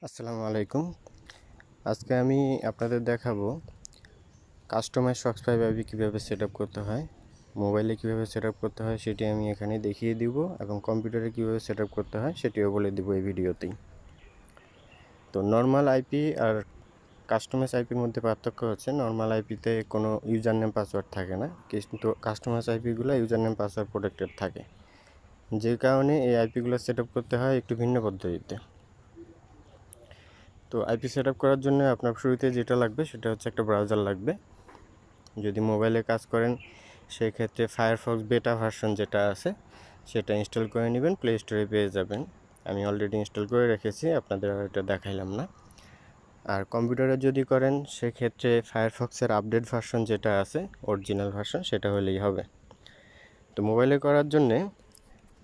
আসসালামু আলাইকুম। আজকে আমি আপনাদের দেখাবো কাস্টমাইজ সক্স5 আইপি কীভাবে সেট আপ করতে হয়, মোবাইলে কীভাবে সেট আপ করতে হয় সেটি আমি এখানে দেখিয়ে দিব এবং কম্পিউটারে কীভাবে সেট আপ করতে হয় সেটিও বলে দিব এই ভিডিওতেই। তো নর্মাল আইপি আর কাস্টমাইজ আইপির মধ্যে পার্থক্য হচ্ছে নর্মাল আইপিতে কোনো ইউজার নেম পাসওয়ার্ড থাকে না, কিন্তু কাস্টমাইজ আইপিগুলো ইউজার নেম পাসওয়ার্ড প্রোটেক্টেড থাকে, যে কারণে এই আইপিগুলো সেট আপ করতে হয় একটু ভিন্ন পদ্ধতিতে। তো আইপি সেট আপ করার জন্য আপনার শুরুতে যেটা লাগবে সেটা হচ্ছে একটা ব্রাউজার লাগবে। যদি মোবাইলে কাজ করেন সেই ক্ষেত্রে ফায়ারফক্স বেটা ভার্সন যেটা আছে সেটা ইনস্টল করে নেবেন, প্লে স্টোরে পেয়ে যাবেন। আমি অলরেডি ইনস্টল করে রেখেছি, আপনাদের আর এটা দেখাইলাম না। আর কম্পিউটারে যদি করেন সেক্ষেত্রে ফায়ারফক্সের আপডেট ভার্সন যেটা আছে অরিজিনাল ভার্সন সেটা হলেই হবে। তো মোবাইলে করার জন্যে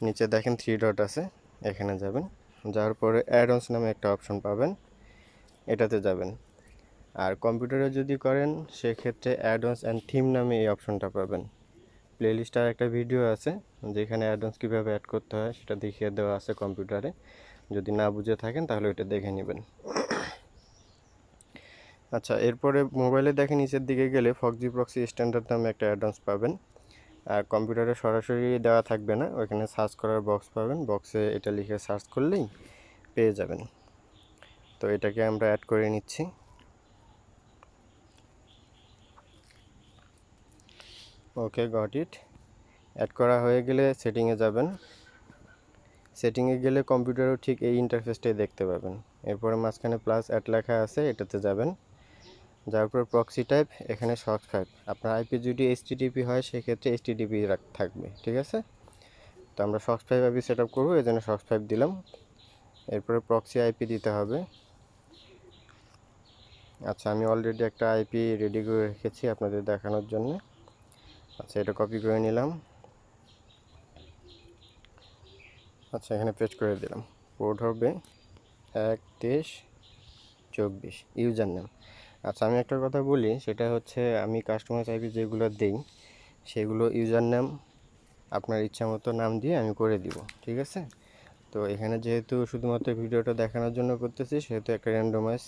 নিচে দেখেন 3 ডট আছে, এখানে যাবেন, যাওয়ার পরে অ্যাড অনস নামে একটা অপশন পাবেন, এটাতে যাবেন। আর কম্পিউটারে যদি করেন সেক্ষেত্রে অ্যাডঅনস অ্যান্ড থিম নামে এই অপশনটা পাবেন। প্লেলিস্টার একটা ভিডিও আছে যেখানে অ্যাডঅনস কীভাবে অ্যাড করতে হয় সেটা দেখিয়ে দেওয়া আছে কম্পিউটারে, যদি না বুঝে থাকেন তাহলে ওইটা দেখে নেবেন। আচ্ছা, এরপরে মোবাইলে দেখে নিচের দিকে গেলে ফক্সজি প্রক্সি স্ট্যান্ডার্ড নামে একটা অ্যাডঅনস পাবেন। আর কম্পিউটারে সরাসরি দেওয়া থাকবে না, ওইখানে সার্চ করার বক্স পাবেন, বক্সে এটা লিখে সার্চ করলেই পেয়ে যাবেন। তো এটাকে আমরা অ্যাড করে নিচ্ছি। ওকে, গট ইট। অ্যাড করা হয়ে গেলে সেটিংয়ে যাবেন। সেটিংয়ে গেলে কম্পিউটারও ঠিক এই ইন্টারফেসটাই দেখতে পাবেন। এরপরে মাঝখানে প্লাস অ্যাড লেখা আছে, এটাতে যাবেন। যাওয়ার পর প্রক্সি টাইপ, এখানে সক্স5। আপনার আইপি যদি এইচটিটিপি হয় সেক্ষেত্রে এইচটিটিপি থাকবে, ঠিক আছে। তো আমরা সক্স5 আইপি সেট আপ করবো, এই জন্য সক্স5 দিলাম। এরপরে প্রক্সি আইপি দিতে হবে। আচ্ছা, আমি অলরেডি একটা আইপি রেডি করে রেখেছি আপনাদের দেখানোর জন্য। আচ্ছা, এটা কপি করে নিলাম। আচ্ছা, এখানে পেস্ট করে দিলাম। পোর্ট হবে 1.23.24 ইউজার নেম। আচ্ছা, আমি একটা কথা বলি, সেটা হচ্ছে আমি কাস্টমাইজ আইপি যেগুলো দিই সেগুলো ইউজার নেম আপনার ইচ্ছা মতো নাম দিয়ে আমি করে দিব, ঠিক আছে। তো এখানে যেহেতু শুধুমাত্র ভিডিওটা দেখানোর জন্য করতেছি সেহেতু একটা র্যান্ডমাইজ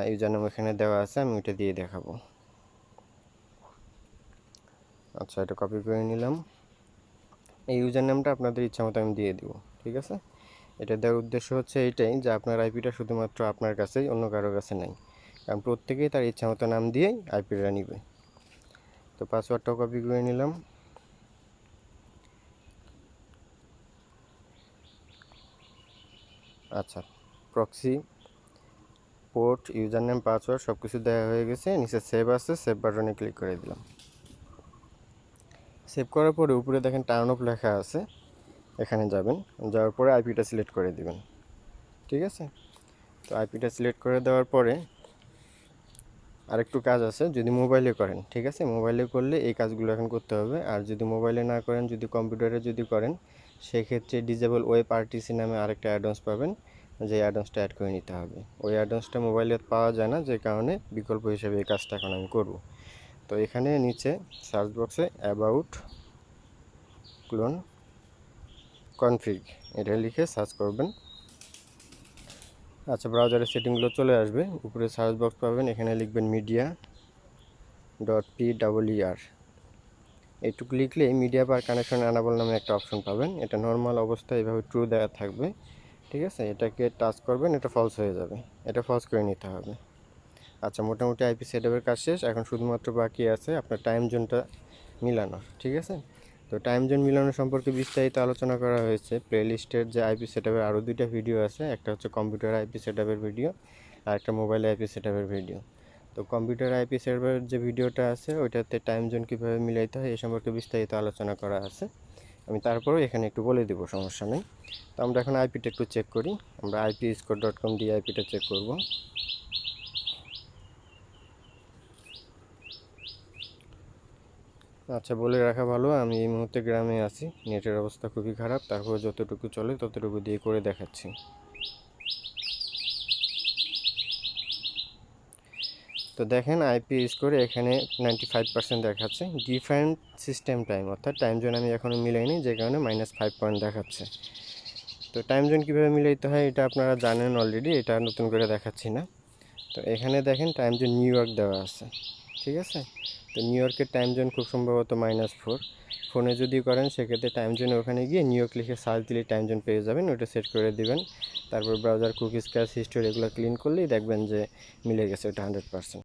ইউজার নেম এখানে দেওয়া আছে, আমি ওইটা দিয়ে দেখাবো। আচ্ছা, এটা কপি করে নিলাম। এই ইউজার নেমটা আপনাদের ইচ্ছা মতো আমি দিয়ে দিব, ঠিক আছে। এটা দেওয়ার উদ্দেশ্য হচ্ছে এইটাই যে আপনার আইপিটা শুধুমাত্র আপনার কাছেই, অন্য কারো কাছে নাই, কারণ প্রত্যেকেই তার ইচ্ছা মতো নাম দিয়েই আইপিটা নিবে। তো পাসওয়ার্ডটাও কপি করে নিলাম। আচ্ছা, proxy, port, user name, password সব কিছু দেওয়া হয়ে গেছে। নিচে সেভ আছে, সেভ বাটনে ক্লিক করে দিলাম। সেভ করার পরে উপরে দেখেন টার্ন অফ লেখা আছে, এখানে যাবেন, যাওয়ার পরে আইপিটা সিলেক্ট করে দিবেন, ঠিক আছে। তো আইপিটা সিলেক্ট করে দেওয়ার পরে আরেকটু কাজ আছে, যদি মোবাইলে করেন, ঠিক আছে, মোবাইলে করলে এই কাজগুলো এখন করতে হবে। আর যদি মোবাইলে না করেন, যদি কম্পিউটারে যদি করেন সেক্ষেত্রে ডিজেবল ওয়েব আরটিসি নামে আরেকটা অ্যাডভান্স পাবেন, যে অ্যাডভান্সটা অ্যাড করে নিতে হবে। ওই অ্যাডভান্সটা মোবাইলে পাওয়া যায় না, যে কারণে বিকল্প হিসেবে এই কাজটা এখন আমি করব। তো এখানে নিচে সার্চ বক্সে অ্যাবাউট ক্লোন কনফিগ এটা লিখে সার্চ করবেন। আচ্ছা, ব্রাউজারের সেটিংগুলো চলে আসবে, উপরে সার্চ বক্স পাবেন, এখানে লিখবেন media.pwer। এইটুকু লিখলে মিডিয়া পার কানেকশন অ্যানাবল নামে একটা অপশন পাবেন। এটা নর্মাল অবস্থায় এভাবে ট্রু দেওয়া থাকবে, ঠিক আছে। এটাকে টাচ করবেন, এটা ফলস হয়ে যাবে, এটা ফলস করে নিতে হবে। আচ্ছা, মোটামুটি আইপি সেটআপের কাজ শেষ, এখন শুধুমাত্র বাকি আছে আপনার টাইম জোনটা মিলানোর, ঠিক আছে। তো টাইম জোন মিলানো সম্পর্কে বিস্তারিত আলোচনা করা হয়েছে প্লেলিস্টের যে আইপি সেটআপের আরও 2টা ভিডিও আছে, একটা হচ্ছে কম্পিউটার আইপি সেটআপের ভিডিও আর একটা মোবাইল আইপি সেটআপের ভিডিও। তো কম্পিউটার আইপি সার্ভারের যে ভিডিওটা আছে ওইটাতে টাইম জোন কীভাবে মিলাইতে হয় এই সম্পর্কে বিস্তারিত আলোচনা করা আছে, আমি তারপরেও এখানে একটু বলে দেবো, সমস্যা নেই। তো আমরা এখন আইপিটা একটু চেক করি, আমরা ipscore.com দিয়ে আইপিটা চেক করব। আচ্ছা, বলে রাখা ভালো, আমি এই মুহূর্তে গ্রামে আছি, নেটের অবস্থা খুবই খারাপ, তারপর যতটুকু চলে ততটুকু দিয়ে করে দেখাচ্ছি। তো দেখেন আইপি স্কোরে এখানে 95% দেখাচ্ছে। ডিফারেন্ট সিস্টেম টাইম অর্থাৎ টাইম জোন আমি এখনও মিলাইনি, যে কারণে -5 পয়েন্ট দেখাচ্ছে। তো টাইম জোন কীভাবে মিলাইতে হয় এটা আপনারা জানেন অলরেডি, এটা নতুন করে দেখাচ্ছি না। তো এখানে দেখেন টাইম জোন নিউ ইয়র্ক দেওয়া আছে, ঠিক আছে। তো নিউ ইয়র্কের টাইম জোন খুব সম্ভবত -4। ফোনে যদি করেন সেক্ষেত্রে টাইম জোনে ওখানে গিয়ে নিউ ইয়র্ক লিখে সার্চ দিলে টাইম জোন পেয়ে যাবেন, ওটা সেট করে দিবেন। তারপর ব্রাউজার কুকিজ ক্যাশ হিস্টোরি এগুলো ক্লিন করলেই দেখবেন যে মিলে গেছে ওটা 100%।